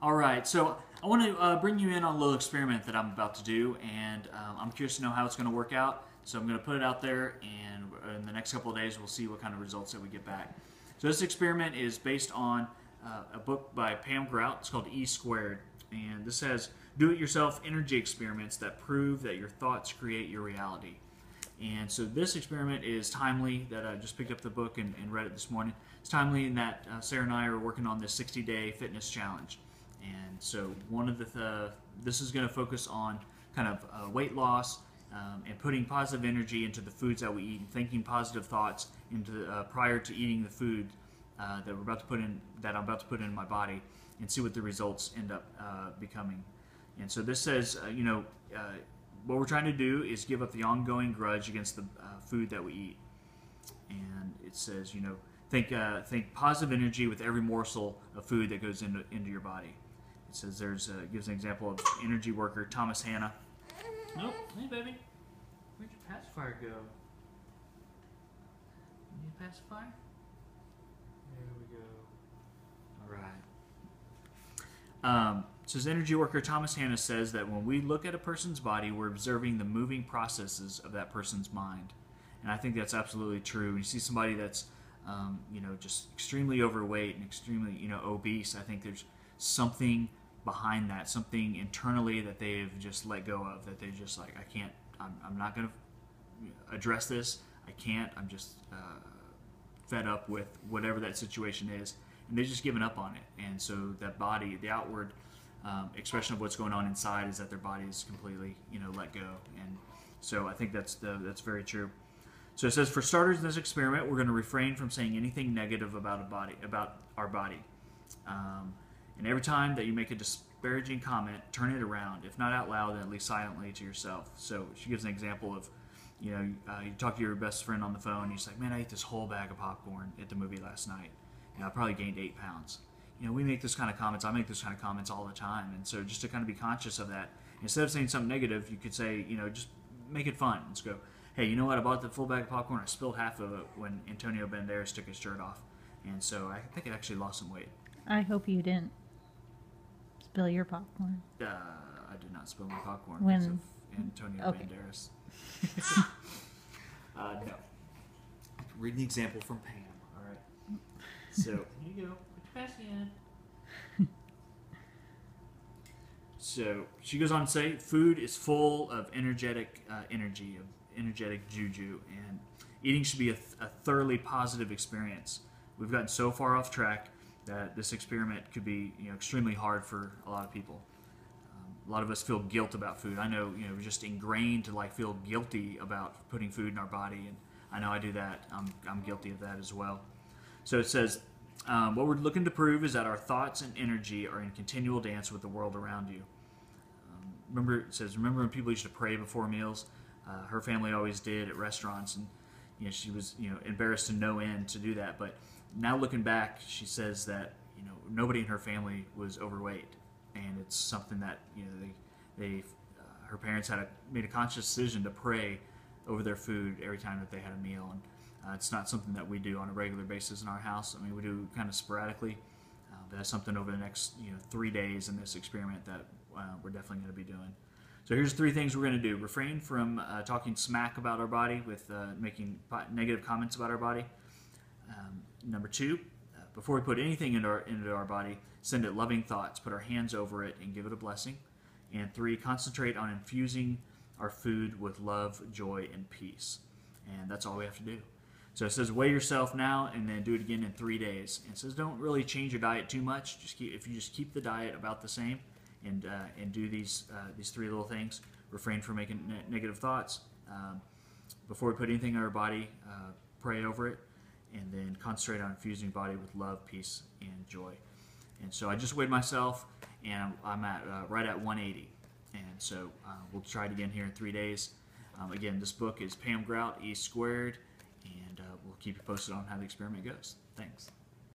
All right, so I want to bring you in on a little experiment that I'm about to do, and I'm curious to know how it's going to work out. So I'm going to put it out there, and in the next couple of days, we'll see what kind of results that we get back. So this experiment is based on a book by Pam Grout. It's called E Squared, and this says do-it-yourself energy experiments that prove that your thoughts create your reality. And so this experiment is timely, that I just picked up the book and read it this morning. It's timely in that Sarah and I are working on this 60-day fitness challenge. And so one of this is going to focus on kind of weight loss and putting positive energy into the foods that we eat and thinking positive thoughts into prior to eating the food that I'm about to put in my body, and see what the results end up becoming. And so this says, what we're trying to do is give up the ongoing grudge against the food that we eat. And it says, think positive energy with every morsel of food that goes into your body. It says gives an example of energy worker Thomas Hanna. Nope, hey baby, where'd your pacifier go? You need a pacifier? There we go. All right. Says energy worker Thomas Hanna says that when we look at a person's body, we're observing the moving processes of that person's mind, and I think that's absolutely true. When you see somebody that's, just extremely overweight and extremely, obese, I think there's something behind that, something internally that they've just let go of, that they're just like, I can't, I'm not going to address this. I can't. I'm just fed up with whatever that situation is, and they've just given up on it. And so that body, the outward expression of what's going on inside is that their body is completely, let go. And so I think that's very true. So it says, for starters, in this experiment, we're going to refrain from saying anything negative about our body. And every time that you make a disparaging comment, turn it around. If not out loud, then at least silently to yourself. So she gives an example of, you talk to your best friend on the phone, and you're like, man, I ate this whole bag of popcorn at the movie last night. I probably gained 8 pounds. We make those kind of comments. I make those kind of comments all the time. And so just to kind of be conscious of that, instead of saying something negative, you could say, just make it fun. Let's go, hey, you know what? I bought the full bag of popcorn. I spilled half of it when Antonio Banderas took his shirt off. And so I think it actually lost some weight. I hope you didn't spill your popcorn. I did not spill my popcorn When... because of Antonio Banderas. No. Read the example from Pam. All right. So, here you go. Put your passy in. So, she goes on to say, food is full of energetic energy, of energetic juju, and eating should be a thoroughly positive experience. We've gotten so far off track that this experiment could be extremely hard for a lot of people. A lot of us feel guilt about food. I know we're just ingrained to feel guilty about putting food in our body, and I know I do that. I'm guilty of that as well. So it says, what we're looking to prove is that our thoughts and energy are in continual dance with the world around you. Remember when people used to pray before meals? Her family always did at restaurants, and she was embarrassed to no end to do that. But now looking back, she says that nobody in her family was overweight, and it's something that her parents made a conscious decision to pray over their food every time that they had a meal, and it's not something that we do on a regular basis in our house. I mean, we do kind of sporadically, but that's something over the next 3 days in this experiment that we're definitely going to be doing. So here's 3 things we're going to do: refrain from talking smack about our body with making negative comments about our body. Number 2, before we put anything into our body, send it loving thoughts, put our hands over it and give it a blessing. And 3, concentrate on infusing our food with love, joy, and peace. And that's all we have to do. So it says, weigh yourself now and then do it again in 3 days. And it says, don't really change your diet too much. If you just keep the diet about the same and do these 3 little things, refrain from making negative thoughts. Before we put anything in our body, pray over it, and then concentrate on infusing your body with love, peace, and joy. And so I just weighed myself, and I'm at right at 180. And so we'll try it again here in 3 days. Again, this book is Pam Grout, E Squared, and we'll keep you posted on how the experiment goes. Thanks.